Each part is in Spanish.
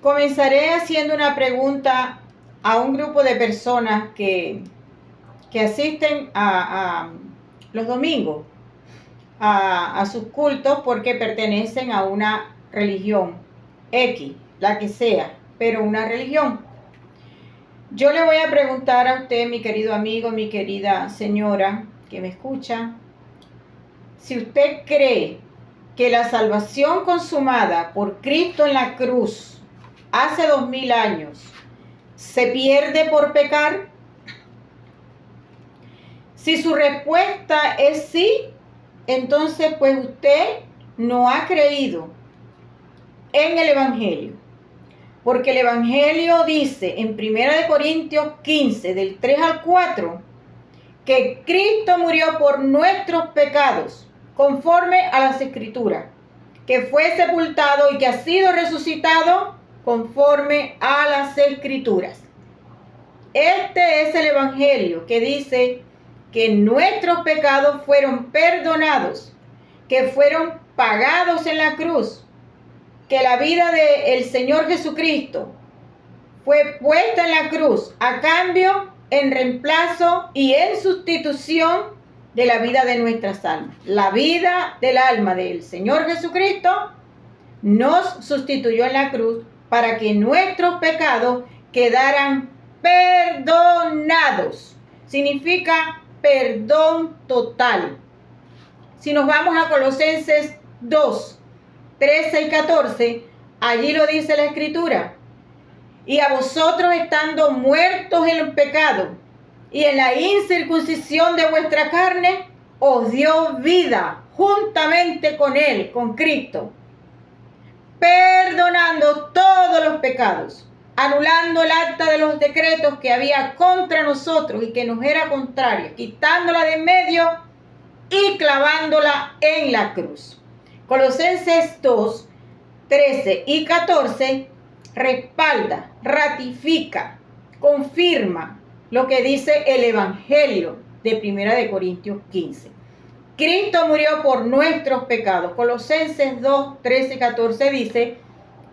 Comenzaré haciendo una pregunta a un grupo de personas que asisten a los domingos a sus cultos porque pertenecen a una religión X, la que sea, pero una religión. Yo le voy a preguntar a usted, mi querido amigo, mi querida señora que me escucha, si usted cree que la salvación consumada por Cristo en la cruz hace 2000 años se pierde por pecar. Si su respuesta es sí, entonces pues usted no ha creído en el Evangelio. Porque el Evangelio dice en 1 Corintios 15, del 3 al 4, que Cristo murió por nuestros pecados, conforme a las Escrituras, que fue sepultado y que ha sido resucitado conforme a las Escrituras. Este es el Evangelio que dice que nuestros pecados fueron perdonados, que fueron pagados en la cruz, que la vida del Señor Jesucristo fue puesta en la cruz a cambio, en reemplazo y en sustitución de la vida de nuestras almas. La vida del alma del Señor Jesucristo nos sustituyó en la cruz para que nuestros pecados quedaran perdonados. Significa perdón total. Si nos vamos a Colosenses 2, 13 y 14, allí lo dice la Escritura. Y a vosotros, estando muertos en el pecado y en la incircuncisión de vuestra carne, os dio vida juntamente con Él, con Cristo, perdonando todos los pecados, anulando el acta de los decretos que había contra nosotros y que nos era contraria, quitándola de en medio y clavándola en la cruz. Colosenses 2, 13 y 14 respalda, ratifica, confirma lo que dice el Evangelio de 1 Corintios 15. Cristo murió por nuestros pecados. Colosenses 2, 13 y 14 dice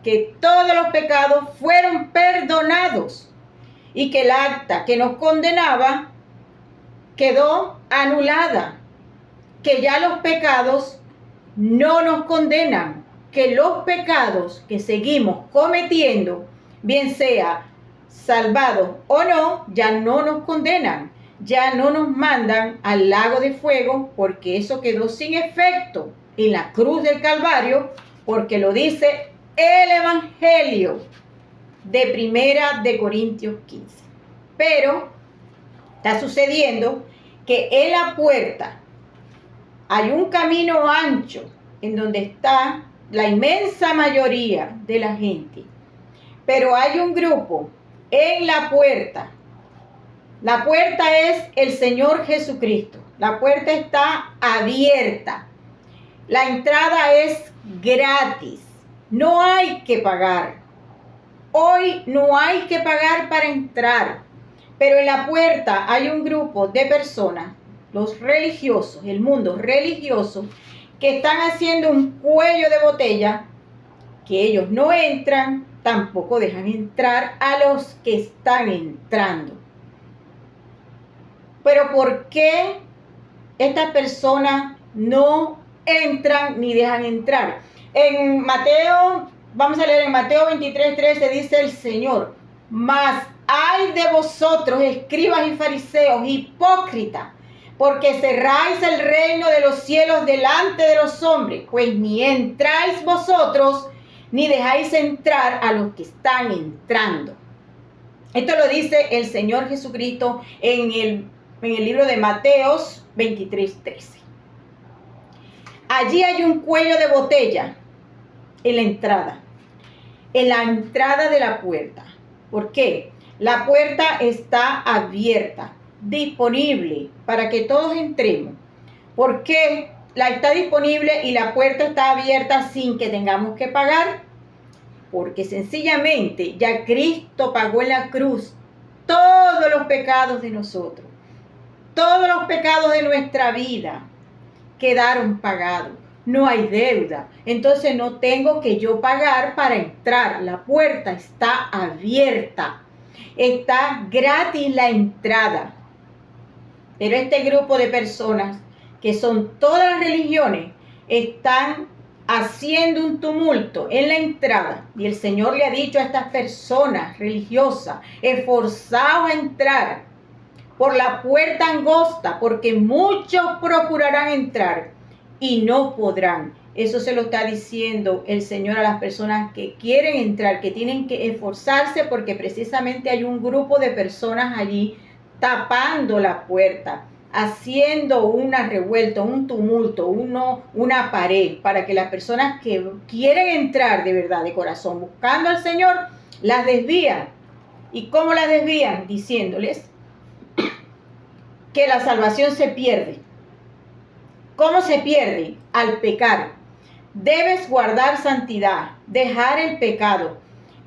que todos los pecados fueron perdonados y que el acta que nos condenaba quedó anulada, que ya los pecados no nos condenan, que los pecados que seguimos cometiendo, bien sea salvados o no, ya no nos condenan, ya no nos mandan al lago de fuego, porque eso quedó sin efecto en la cruz del Calvario, porque lo dice el Evangelio de 1 Corintios 15. Pero está sucediendo que en la puerta hay un camino ancho en donde está la inmensa mayoría de la gente, pero hay un grupo en la puerta. La puerta es el Señor Jesucristo. La puerta está abierta. La entrada es gratis. No hay que pagar. Hoy no hay que pagar para entrar. Pero en la puerta hay un grupo de personas, los religiosos, el mundo religioso, que están haciendo un cuello de botella, que ellos no entran, tampoco dejan entrar a los que están entrando. Pero ¿por qué estas personas no entran ni dejan entrar? En Mateo, vamos a leer en Mateo 23, 13, dice el Señor: mas ay de vosotros, escribas y fariseos, hipócritas, porque cerráis el reino de los cielos delante de los hombres, pues ni entráis vosotros, ni dejáis entrar a los que están entrando. Esto lo dice el Señor Jesucristo en el libro de Mateos 23, 13. Allí hay un cuello de botella en la entrada de la puerta. ¿Por qué? La puerta está abierta, disponible para que todos entremos. ¿Por qué está disponible y la puerta está abierta sin que tengamos que pagar? Porque sencillamente ya Cristo pagó en la cruz todos los pecados de nosotros. Todos los pecados de nuestra vida quedaron pagados. no hay deuda. Entonces no tengo que yo pagar para entrar. La puerta está abierta. Está gratis la entrada. Pero este grupo de personas, que son todas las religiones, están haciendo un tumulto en la entrada. Y el Señor le ha dicho a estas personas religiosas, esforzados a entrar por la puerta angosta, porque muchos procurarán entrar y no podrán. Eso se lo está diciendo el Señor a las personas que quieren entrar, que tienen que esforzarse, porque precisamente hay un grupo de personas allí tapando la puerta, haciendo una revuelta, un tumulto, una pared, para que las personas que quieren entrar de verdad, de corazón, buscando al Señor, las desvían. ¿Y cómo las desvían? Diciéndoles que la salvación se pierde. ¿Cómo se pierde? Al pecar. Debes guardar santidad, dejar el pecado,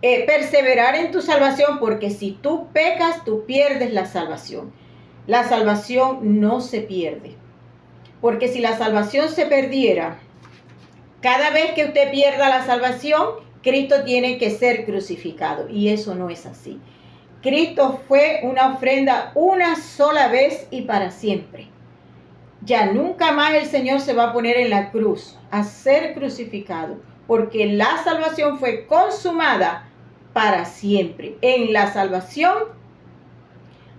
perseverar en tu salvación, porque si tú pecas, tú pierdes la salvación. La salvación no se pierde. Porque si la salvación se perdiera, cada vez que usted pierda la salvación, Cristo tiene que ser crucificado. Y eso no es así. Cristo fue una ofrenda una sola vez y para siempre. Ya nunca más el Señor se va a poner en la cruz a ser crucificado, porque la salvación fue consumada para siempre. En la salvación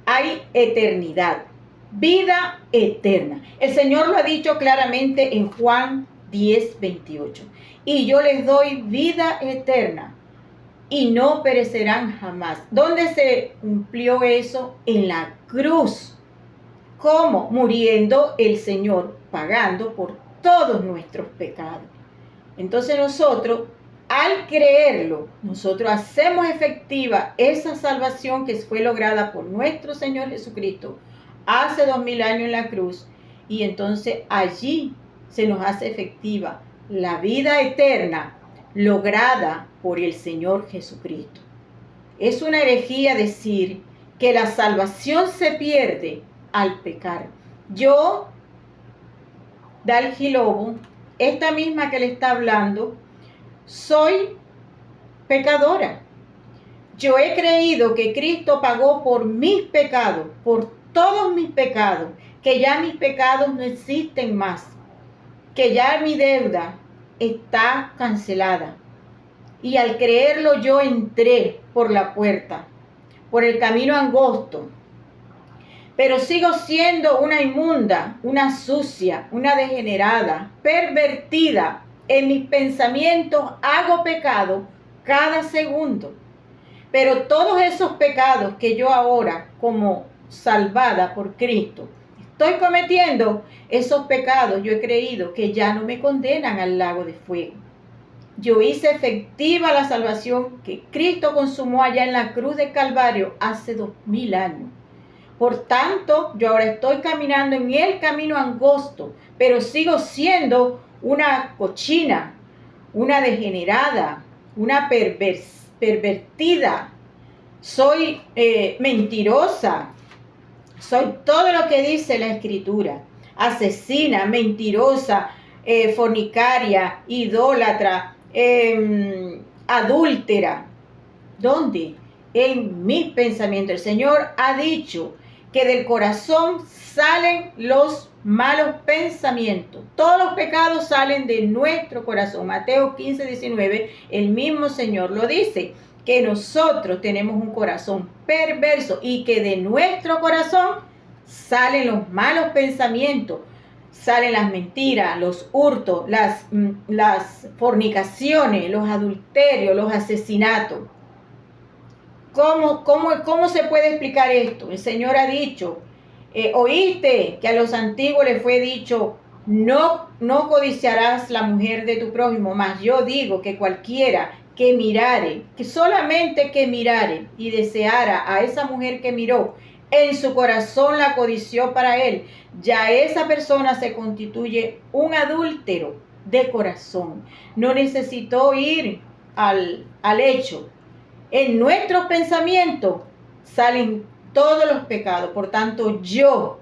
hay eternidad, vida eterna. El Señor lo ha dicho claramente en Juan 10:28. Y yo les doy vida eterna y no perecerán jamás. ¿Dónde se cumplió eso? En la cruz. ¿Cómo? Muriendo el Señor, pagando por todos nuestros pecados. Entonces nosotros, al creerlo, nosotros hacemos efectiva esa salvación que fue lograda por nuestro Señor Jesucristo hace 2000 años en la cruz, y entonces allí se nos hace efectiva la vida eterna lograda por el Señor Jesucristo. Es una herejía decir que la salvación se pierde al pecar. Yo, Dalgi Lobo, esta misma que le está hablando, soy pecadora. Yo he creído que Cristo pagó por mis pecados, por todos mis pecados, que ya mis pecados no existen más, que ya mi deuda está cancelada. Y al creerlo yo entré por la puerta, por el camino angosto. Pero sigo siendo una inmunda, una sucia, una degenerada, pervertida. En mis pensamientos hago pecado cada segundo. Pero todos esos pecados que yo ahora, como salvada por Cristo, estoy cometiendo, esos pecados yo he creído que ya no me condenan al lago de fuego. Yo hice efectiva la salvación que Cristo consumó allá en la cruz de Calvario hace 2000 años. Por tanto, yo ahora estoy caminando en el camino angosto, pero sigo siendo una cochina, una degenerada, una pervertida. Soy mentirosa. Soy todo lo que dice la Escritura. Asesina, mentirosa, fornicaria, idólatra, adúltera. ¿Dónde? En mis pensamientos. El Señor ha dicho que del corazón salen los malos pensamientos. Todos los pecados salen de nuestro corazón. Mateo 15:19, el mismo Señor lo dice, que nosotros tenemos un corazón perverso y que de nuestro corazón salen los malos pensamientos, salen las mentiras, los hurtos, las fornicaciones, los adulterios, los asesinatos. ¿Cómo se puede explicar esto? El Señor ha dicho, oíste que a los antiguos les fue dicho, no codiciarás la mujer de tu prójimo, mas yo digo que cualquiera que mirare, que solamente que mirare y deseara a esa mujer que miró, en su corazón la codició para él, ya esa persona se constituye un adúltero de corazón. No necesitó ir al hecho. En nuestros pensamientos salen todos los pecados. Por tanto, yo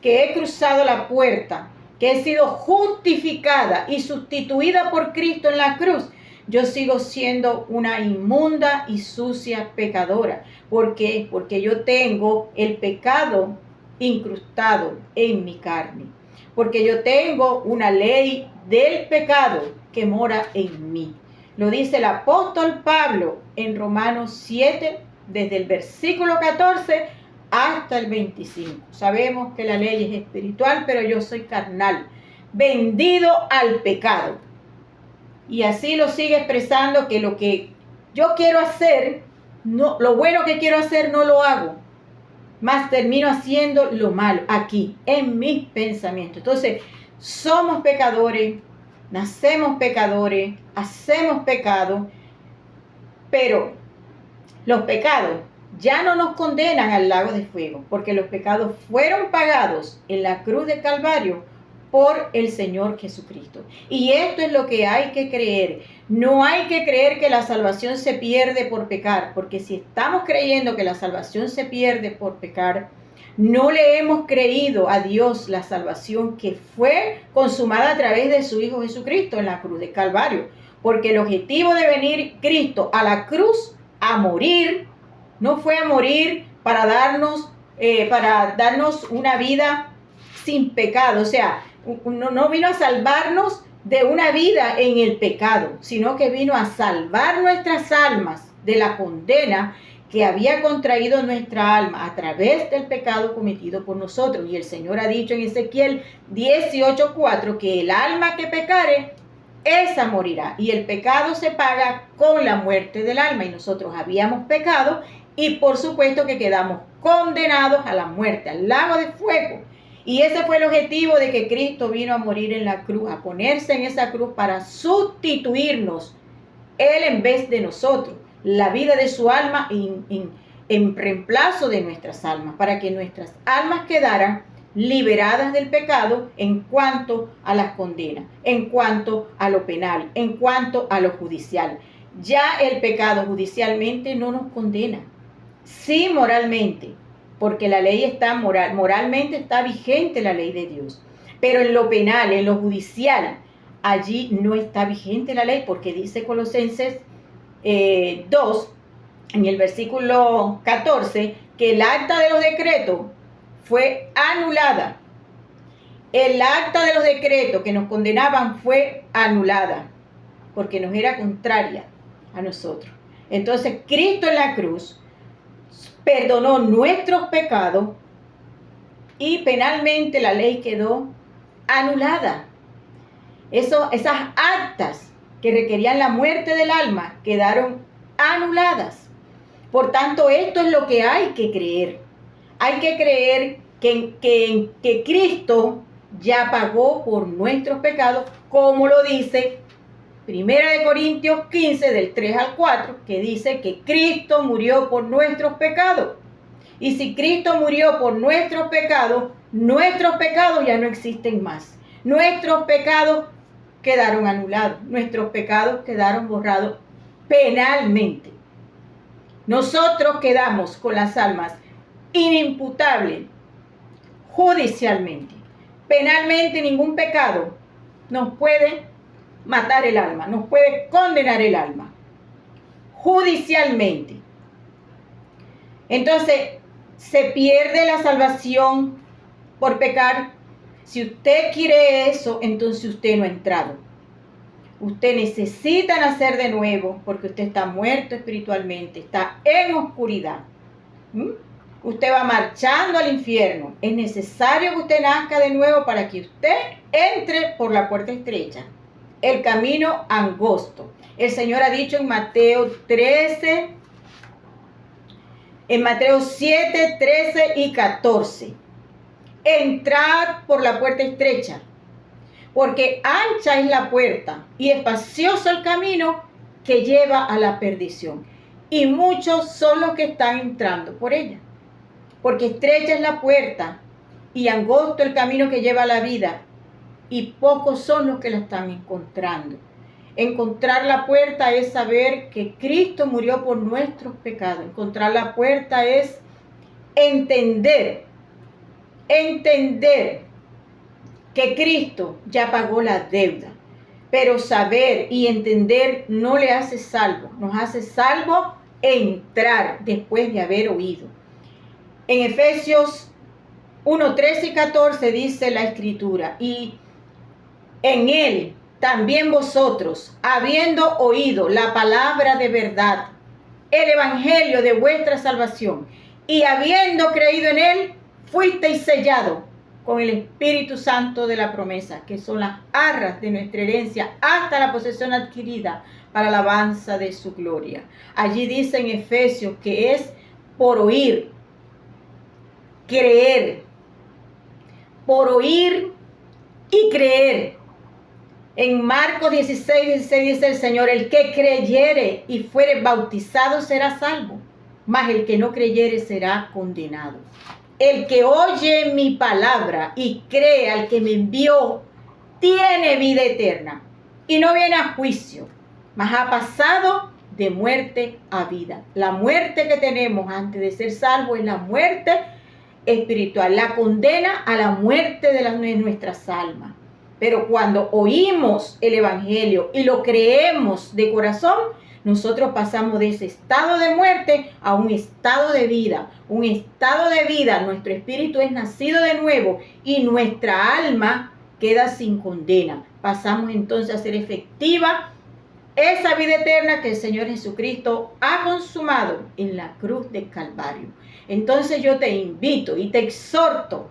que he cruzado la puerta, que he sido justificada y sustituida por Cristo en la cruz, yo sigo siendo una inmunda y sucia pecadora. ¿Por qué? Porque yo tengo el pecado incrustado en mi carne. Porque yo tengo una ley del pecado que mora en mí. Lo dice el apóstol Pablo en Romanos 7, desde el versículo 14 hasta el 25. Sabemos que la ley es espiritual, pero yo soy carnal, vendido al pecado. Y así lo sigue expresando, que lo que yo quiero hacer, no, lo bueno que quiero hacer no lo hago, más termino haciendo lo malo aquí, en mis pensamientos. Entonces, somos pecadores, nacemos pecadores, hacemos pecado, pero los pecados ya no nos condenan al lago de fuego, porque los pecados fueron pagados en la cruz de Calvario por el Señor Jesucristo. Y esto es lo que hay que creer. No hay que creer que la salvación se pierde por pecar, porque si estamos creyendo que la salvación se pierde por pecar, no le hemos creído a Dios la salvación que fue consumada a través de su Hijo Jesucristo en la cruz de Calvario. Porque el objetivo de venir Cristo a la cruz a morir, no fue a morir para darnos una vida sin pecado. O sea, no vino a salvarnos de una vida en el pecado, sino que vino a salvar nuestras almas de la condena que había contraído nuestra alma a través del pecado cometido por nosotros. Y el Señor ha dicho en Ezequiel 18:4 que el alma que pecare, esa morirá. Y el pecado se paga con la muerte del alma. Y nosotros habíamos pecado y por supuesto que quedamos condenados a la muerte, al lago de fuego. Y ese fue el objetivo de que Cristo vino a morir en la cruz, a ponerse en esa cruz para sustituirnos, Él en vez de nosotros, la vida de su alma en reemplazo de nuestras almas, para que nuestras almas quedaran liberadas del pecado en cuanto a las condenas, en cuanto a lo penal, en cuanto a lo judicial. Ya el pecado judicialmente no nos condena, sí moralmente, porque la ley está moralmente está vigente la ley de Dios. Pero en lo penal, en lo judicial, allí no está vigente la ley, porque dice Colosenses 2, en el versículo 14, que el acta de los decretos fue anulada. El acta de los decretos que nos condenaban fue anulada, porque nos era contraria a nosotros. Entonces, Cristo en la cruz perdonó nuestros pecados y penalmente la ley quedó anulada. Esas actas que requerían la muerte del alma quedaron anuladas. Por tanto, esto es lo que hay que creer. Hay que creer que Cristo ya pagó por nuestros pecados, como lo dice 1 Corintios 15, del 3 al 4, que dice que Cristo murió por nuestros pecados. Y si Cristo murió por nuestros pecados ya no existen más. Nuestros pecados quedaron anulados. Nuestros pecados quedaron borrados penalmente. Nosotros quedamos con las almas inimputables judicialmente. Penalmente ningún pecado nos puede matar el alma, nos puede condenar el alma. Judicialmente. Entonces, ¿se pierde la salvación por pecar? Si usted quiere eso, entonces usted no ha entrado. Usted necesita nacer de nuevo porque usted está muerto espiritualmente, está en oscuridad. Usted va marchando al infierno. Es necesario que usted nazca de nuevo para que usted entre por la puerta estrecha, el camino angosto. El Señor ha dicho en Mateo 13, en Mateo 7, 13 y 14. Entrad por la puerta estrecha, porque ancha es la puerta y espacioso el camino que lleva a la perdición. Y muchos son los que están entrando por ella. Porque estrecha es la puerta y angosto el camino que lleva a la vida, y pocos son los que la están encontrando. Encontrar la puerta es saber que Cristo murió por nuestros pecados. Encontrar la puerta es entender que Cristo ya pagó la deuda. Pero saber y entender no le hace salvo, nos hace salvo entrar después de haber oído. En Efesios 1, 13 y 14 dice la Escritura, y en él también vosotros, habiendo oído la palabra de verdad, el evangelio de vuestra salvación, y habiendo creído en él, fuisteis sellados con el Espíritu Santo de la promesa, que son las arras de nuestra herencia hasta la posesión adquirida para la alabanza de su gloria. Allí dice en Efesios que es por oír, creer, por oír y creer. En Marcos 16, 16 dice el Señor, el que creyere y fuere bautizado será salvo, mas el que no creyere será condenado. El que oye mi palabra y cree al que me envió, tiene vida eterna y no viene a juicio, mas ha pasado de muerte a vida. La muerte que tenemos antes de ser salvos es la muerte espiritual, la condena a la muerte de nuestras almas. Pero cuando oímos el evangelio y lo creemos de corazón, nosotros pasamos de ese estado de muerte a un estado de vida. Un estado de vida, nuestro espíritu es nacido de nuevo y nuestra alma queda sin condena. Pasamos entonces a ser efectiva esa vida eterna que el Señor Jesucristo ha consumado en la cruz del Calvario. Entonces yo te invito y te exhorto,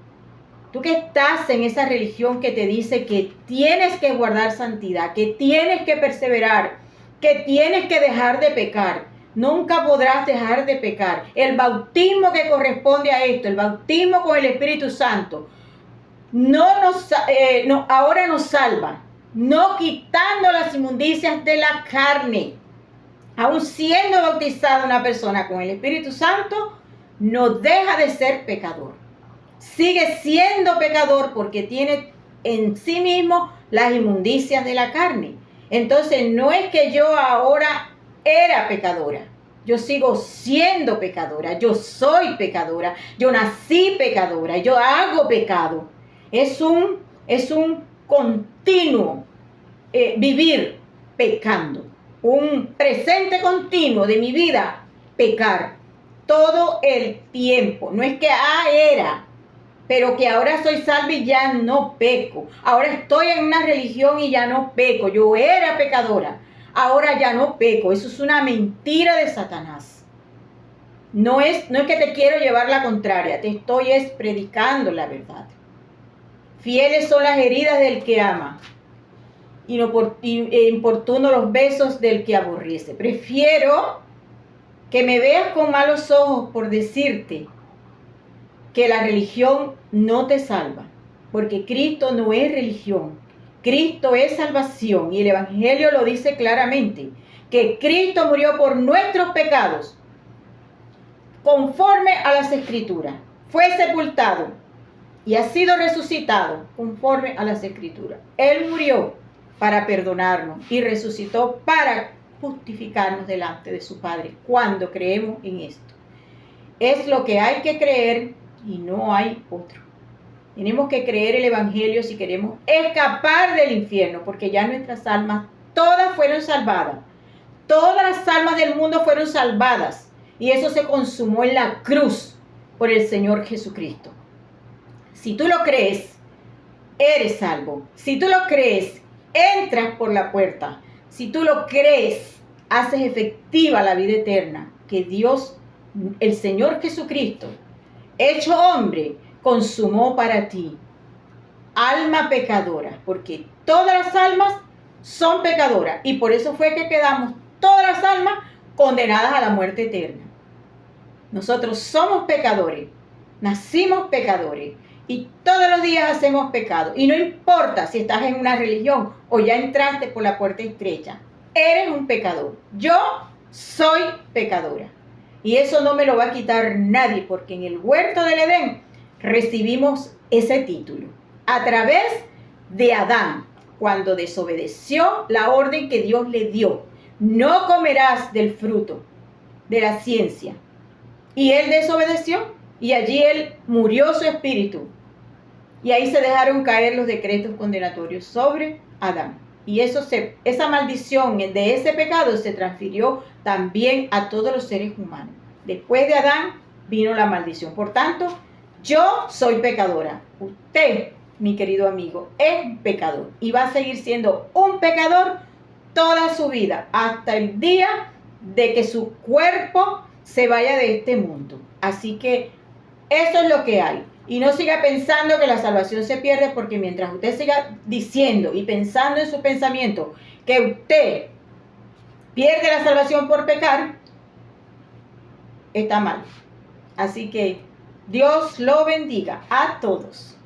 tú que estás en esa religión que te dice que tienes que guardar santidad, que tienes que perseverar, que tienes que dejar de pecar. Nunca podrás dejar de pecar. El bautismo que corresponde a esto, el bautismo con el Espíritu Santo, ahora nos salva, no quitando las inmundicias de la carne. Aún siendo bautizada una persona con el Espíritu Santo, no deja de ser pecador. Sigue siendo pecador porque tiene en sí mismo las inmundicias de la carne. Entonces no es que yo ahora era pecadora. Yo sigo siendo pecadora. Yo soy pecadora. Yo nací pecadora. Yo hago pecado. Es un continuo vivir pecando. Un presente continuo de mi vida, pecar. Todo el tiempo. No es que era, pero que ahora soy salva y ya no peco. Ahora estoy en una religión y ya no peco. Yo era pecadora, ahora ya no peco. Eso es una mentira de Satanás. No es que te quiero llevar la contraria, te estoy predicando la verdad. Fieles son las heridas del que ama, y importuno los besos del que aborrece. Prefiero que me veas con malos ojos por decirte que la religión no te salva, porque Cristo no es religión, Cristo es salvación, y el Evangelio lo dice claramente, que Cristo murió por nuestros pecados, conforme a las Escrituras, fue sepultado y ha sido resucitado, conforme a las Escrituras. Él murió para perdonarnos y resucitó para justificarnos delante de su Padre, cuando creemos en esto. Es lo que hay que creer y no hay otro. Tenemos que creer el Evangelio si queremos escapar del infierno, porque ya nuestras almas todas fueron salvadas. Todas las almas del mundo fueron salvadas, y eso se consumó en la cruz por el Señor Jesucristo. Si tú lo crees, eres salvo. Si tú lo crees, entras por la puerta. Si tú lo crees, haces efectiva la vida eterna que Dios, el Señor Jesucristo, hecho hombre, consumó para ti. Alma pecadora, porque todas las almas son pecadoras, y por eso fue que quedamos todas las almas condenadas a la muerte eterna. Nosotros somos pecadores, nacimos pecadores, y todos los días hacemos pecado, y no importa si estás en una religión o ya entraste por la puerta estrecha, eres un pecador. Yo soy pecadora. Y eso no me lo va a quitar nadie, porque en el huerto del Edén recibimos ese título a través de Adán, cuando desobedeció la orden que Dios le dio. No comerás del fruto de la ciencia. Y él desobedeció, y allí él murió su espíritu. Y ahí se dejaron caer los decretos condenatorios sobre Adán. Y esa maldición de ese pecado se transfirió también a todos los seres humanos. Después de Adán vino la maldición. Por tanto, yo soy pecadora. Usted, mi querido amigo, es pecador. Y va a seguir siendo un pecador toda su vida, hasta el día de que su cuerpo se vaya de este mundo. Así que eso es lo que hay. Y no siga pensando que la salvación se pierde, porque mientras usted siga diciendo y pensando en su pensamiento que usted pierde la salvación por pecar, está mal. Así que Dios lo bendiga a todos.